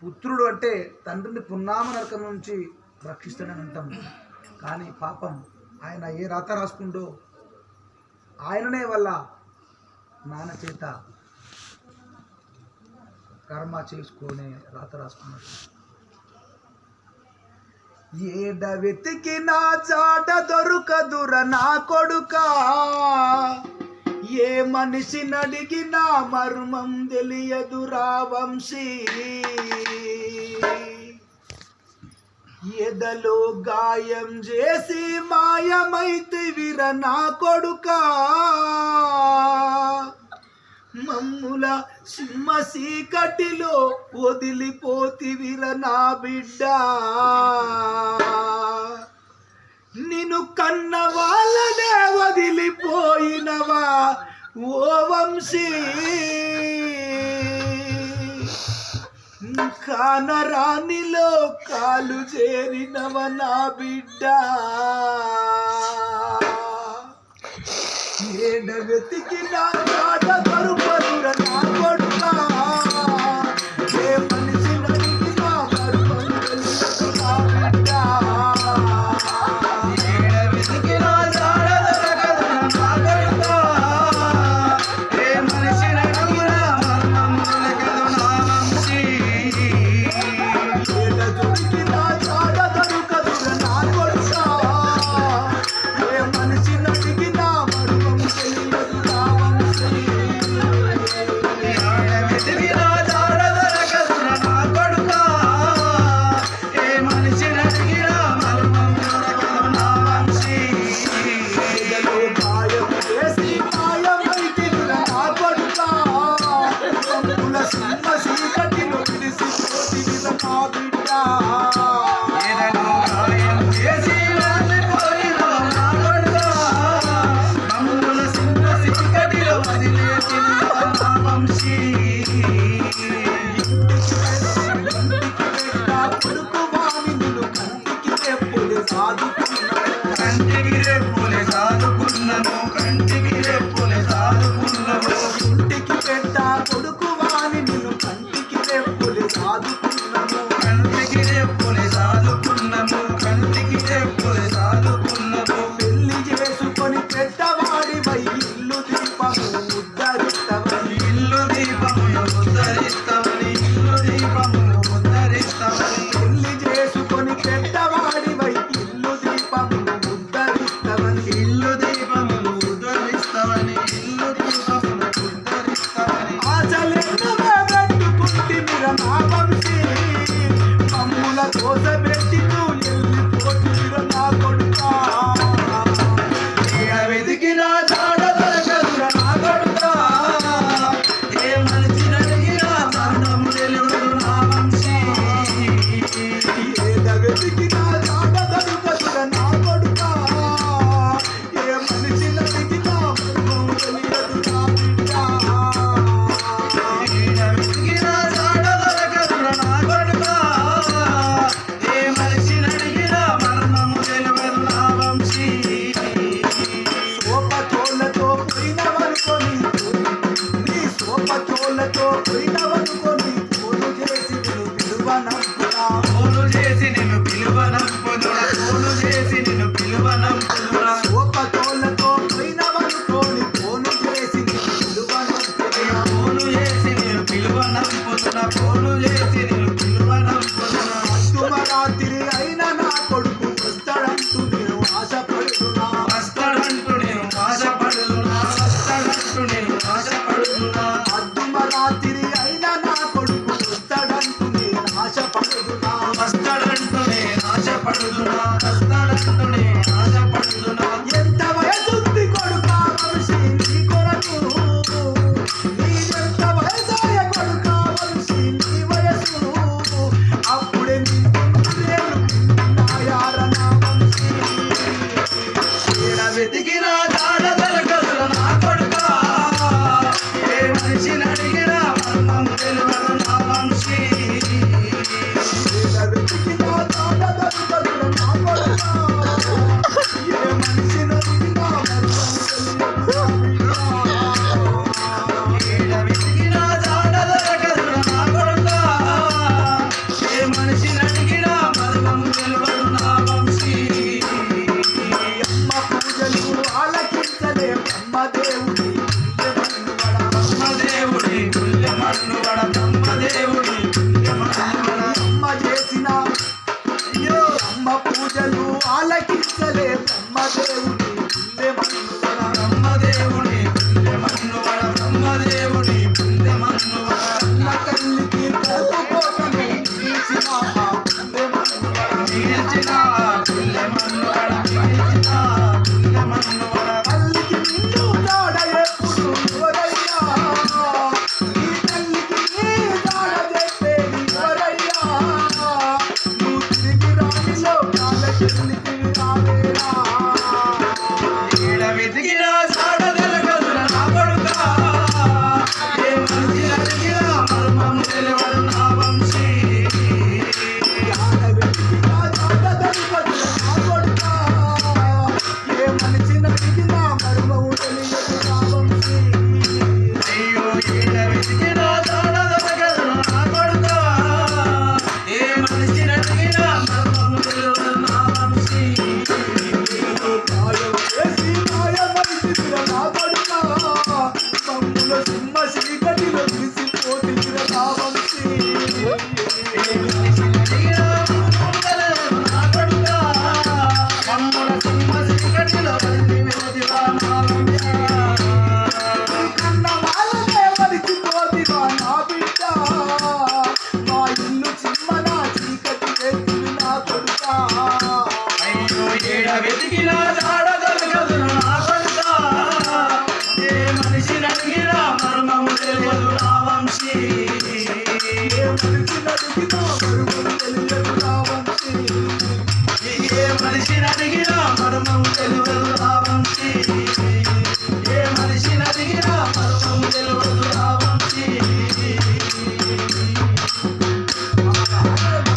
పుత్రుడు అంటే తండ్రిని పున్నామ నరకం నుంచి రక్షిస్తాడని అంటాం. కానీ పాపం ఆయన ఏ రాత రాసుకుండో ఆయననే వల్ల నాన్న చేత కర్మ చేసుకొని రాత రాసుకున్నాడు. ఏడ వెతికినా చాట దొరకదుర నా కొడుకా, ఏ మనిషిని అడిగినా మర్మం తెలియదురా వంశీ. ఎదలో గాయం చేసి మాయమైతివిర నా కొడుకా, మమ్ముల సింహ సీకటిలో వదిలిపోతివిర నా బిడ్డ. నిన్ను కన్న వాళ్ళనే వదిలిపోయినవా ఓ వంశీ, కానరానిలో కాలు చేరినవ నా బిడ్డ. ఏడ వెతికినా చాట దొరకదుర నా కొడుకా, ఏ మనిషిని అడిగినా మర్మం తెలియదు నా బిడ్డ. ఏడ వెతికినా చాట దొరకదుర నా కొడుకా, ఏ మనిషిని అడిగినా మర్మం తెలియదు నా వంశీ. ఏడ దొరికినా చాట దొరకదుర నా కొడుకా, ఏ మనిషిని అడిగినా మర్మం తెలియదు నా వంశీ. ఏడ వెతికినా చాట దొరకదుర నా కొడుకా, ఏ మనిషిని అడిగినా మర్మం తెలియదు నా వంశీ. ఏడలో గాయం చేసి మాయమైతివిర నా కొడుకా, మమ్ముల సింహ చీకటిలో విడిసిపోతివిర నా బిడ్డ. ఏడలో గాయం చేసి వెళ్ళిపోయినవ నా కొడుకా, మమ్ముల సింహ చీకటిలో వదిలేసినవ నా వంశీ. కొడుకు వాణి నిన్ను కంటికి రెప్పులు సాదుకున్నాను, కంటికి రెప్పులు సాదుకున్నాను, కంటికి రెప్పులు సాదుకున్నాను. ఇంటికి పెట్ట కొడుకు వాణి నిన్ను కంటికి రెప్పులు సాదుకున్నాను, కంటికి రెప్పులు సాదుకున్నాము, కంటికి రెప్పులు సాదుకున్నాము. పెళ్లి చేసుకొని పెద్దవాడివై ఇల్లు దీపము ఉద్ధరిస్తావని, ఇల్లు దీపమును ఉద్ధరిస్తావని, ఇల్లు దీపమును ఉద్ధరిస్తావని. పెళ్లి చేసుకొని పెద్దవాడివై ఇల్లు దీపమును ఉద్ధరిస్తావని, ఇల్లు దీపమును ఉద్ధరిస్తావని, ఇల్లు దీపమును ఉద్ధరిస్తావని. ఆశలెన్నవే పెట్టుకుంటివిర నా వంశీ, మమ్ముల దోసబెట్టి నువ్వు వెళ్ళిపోతివిర నా కొడుకా. ఏడ వెతికినా చాట దొరకదుర నా కొడుకా, ఏ మనిషిని అడిగినా మర్మం తెలియదు నా వంశీ. ఏడ వెతికినా చాట దొరకదుర నా కొడుకా, ఏ మనిషిని అడిగినా మర్మం తెలియదు నా బిడ్డ. ఏడ వెతికినా చాట దొరకదుర నా కొడుకా, ఏ మనిషిని అడిగినా మర్మం తెలియదు నా వంశీ. సోపతోలతో పోయినవనుకొని, నీ సోపతోలతో పోయినవనుకొని, ఫోను చేసి నిన్ను పిలువనంపురా, ఫోను చేసి నిన్ను పిలువనంపురా, ఫోను చేసి నిన్ను పిలువనంపురా. సోపతోలతో పోయినవనుకొని, ఫోను చేసి నిన్ను పిలువనంపురా, ఫోను చేసి నిన్ను పిలువనంపురా, ఫోను చేసి నిన్ను పిలువనంపురా. అర్ధరాత్రి అయినా నా కొడుకు వస్తాడంటూ నేను ఆశపడుతున్నా, వస్తాడంటూ నేను ఆశపడుతున్నా, వస్తాడంటూ నేను ఆశపడుతున్నా. అర్ధరాత్రి అయినా నా కొడుకు వస్తాడంటూ నేను ఆశపడుతున్నా, వస్తాడంటూ నేను ఆశపడుతున్నా, వస్తాడంటూ నేను ఆశపడుతున్నా. ఎంత వయసుంది కొడుకా వంశీ నీ కొరకు, నీదెంత వయసాయ కొడుకా వంశీ నీ వయసు, అప్పుడే నిన్ను నాయార నా వంశీ. ఏడ వెతికినా చాట దొరకదుర నా కొడుకా, ఏ మనిషిని అడిగినా మర్మం తెలియదు నా వంశీ. ఏడ వెతికినా చాట దొరకదుర నా కొడుకా, పలికిన పరుగుల